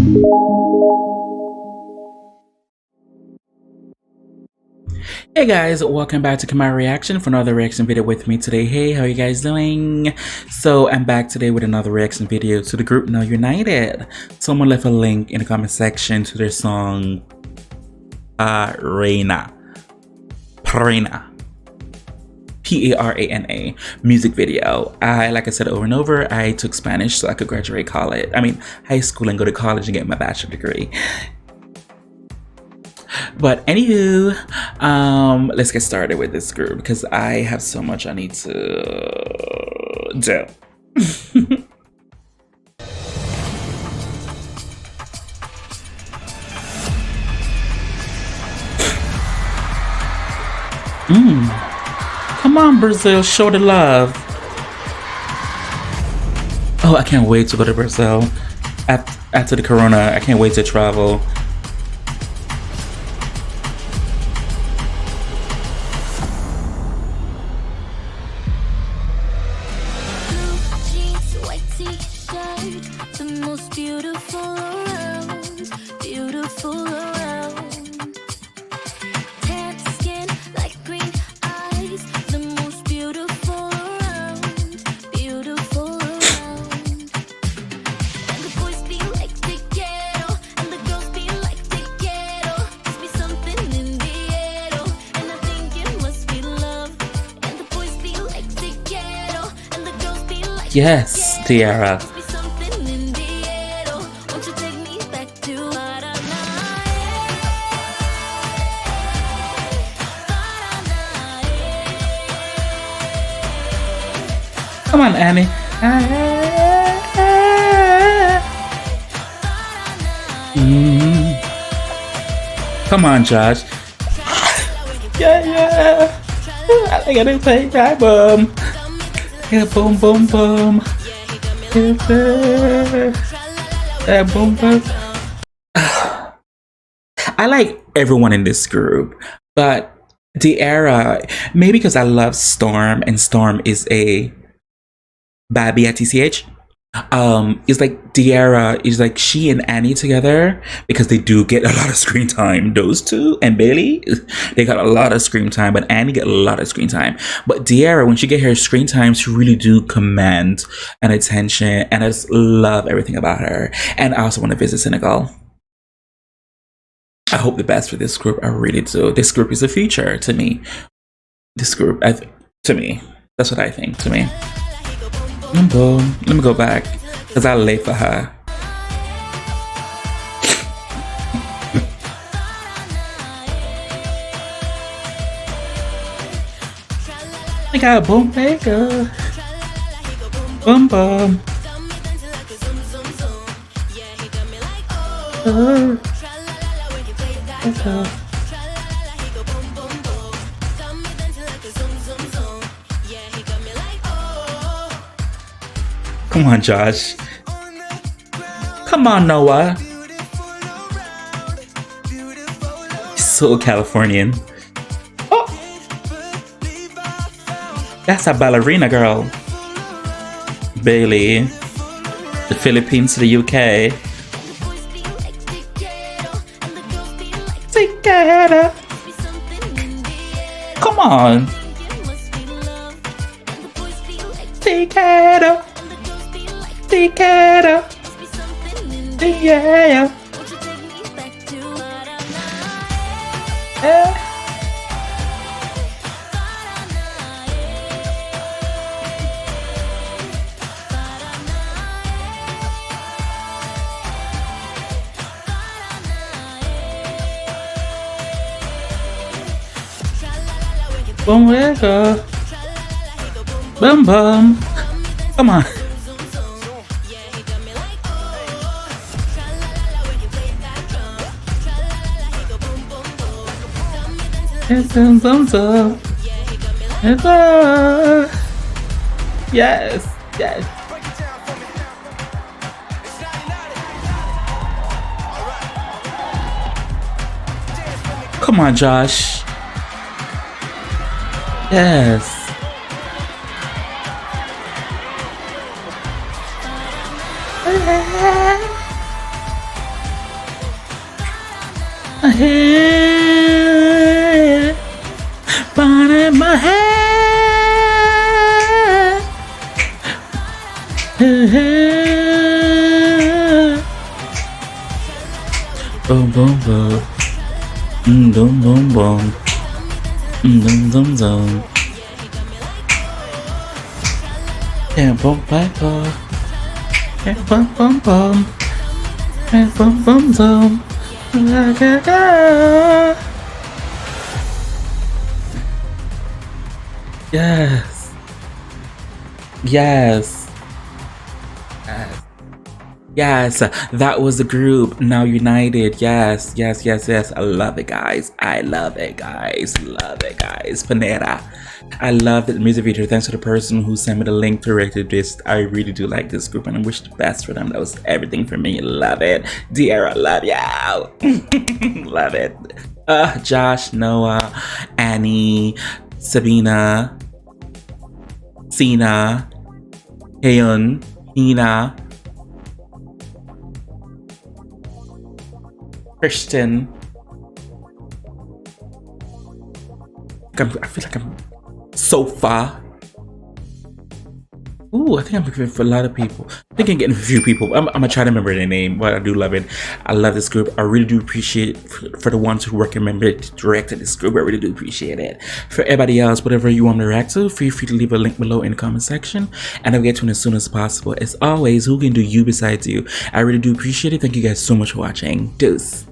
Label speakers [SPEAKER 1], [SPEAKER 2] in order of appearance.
[SPEAKER 1] Hey guys, welcome back to Kemari Reaction for another reaction video with me today. Hey, how you guys doing? So I'm back today with another reaction video to the group Now United. Someone left a link in the comment section to their song Paraná. P-A-R-A-N-A music video. Like I said over and over, I took Spanish so I could graduate college. High school and go to college and get my bachelor degree. But anywho, let's get started with this group because I have so much I need to do. Come on, Brazil, show the love. Oh, I can't wait to go to Brazil. After the corona, I can't wait to travel.
[SPEAKER 2] The most beautiful around, beautiful around. Tan skin like green eyes, the most beautiful around, beautiful around. And the boys be like the ghetto, and the girls be like the ghetto. Must be something in the ghetto, and I think it must be love. And the boys be like the ghetto, and the girls be like
[SPEAKER 1] yes, Tiara. Come on, Annie. Come on, Josh. Yeah. I gotta play that boom. Yeah, boom, boom, boom. Yeah, boom, boom. I like everyone in this group, but the era, maybe because I love Storm, and Storm is a Babby at TCH. It's like Diarra is like she and Annie together because they do get a lot of screen time. Those two and Bailey, they got a lot of screen time, but Annie get a lot of screen time. But Diarra, when she get her screen time, she really do command an attention, and I just love everything about her. And I also want to visit Senegal. I hope the best for this group. I really do. This group is the future to me. This group, to me, that's what I think. To me. Let me go back because I late for her. I got a boom maker. Boom boom. Come on, Josh. Come on, Noah. So Californian. Oh, that's a ballerina girl. Bailey. The Philippines to the UK. Together. Come on. Together. Together. Yeah. Boom, let go. Boom, boom. Come on. Yes. Come on, Josh. Yes. my head, fun in my head. Boom, boom, boom. Boom, boom, boom. Boom, boom, boom. Yeah, boom, boom, boom. Yeah, boom, boom, boom. Yeah, boom, boom, boom. Yes. Yes. Yes, that was the group Now United. Yes, yes, yes, yes. I love it, guys. I love it, guys. Love it, guys. Panera. I love the music video. Thanks to the person who sent me the link to react to this. I really do like this group and I wish the best for them. That was everything for me. Love it. Dear, love you. Love it. Josh, Noah, Annie, Sabina, Sina, Hyun, Hina, Christian. I feel like I'm Sofa. Ooh, I think I'm looking for a lot of people. I think I'm getting a few people. I'm gonna try to remember their name, but I do love it. I love this group. I really do appreciate for the ones who recommended to react to this group. I really do appreciate it. For everybody else, whatever you want me to react to, feel free to leave a link below in the comment section, and I'll get to it as soon as possible. As always, who can do you besides you? I really do appreciate it. Thank you guys so much for watching. Deuce.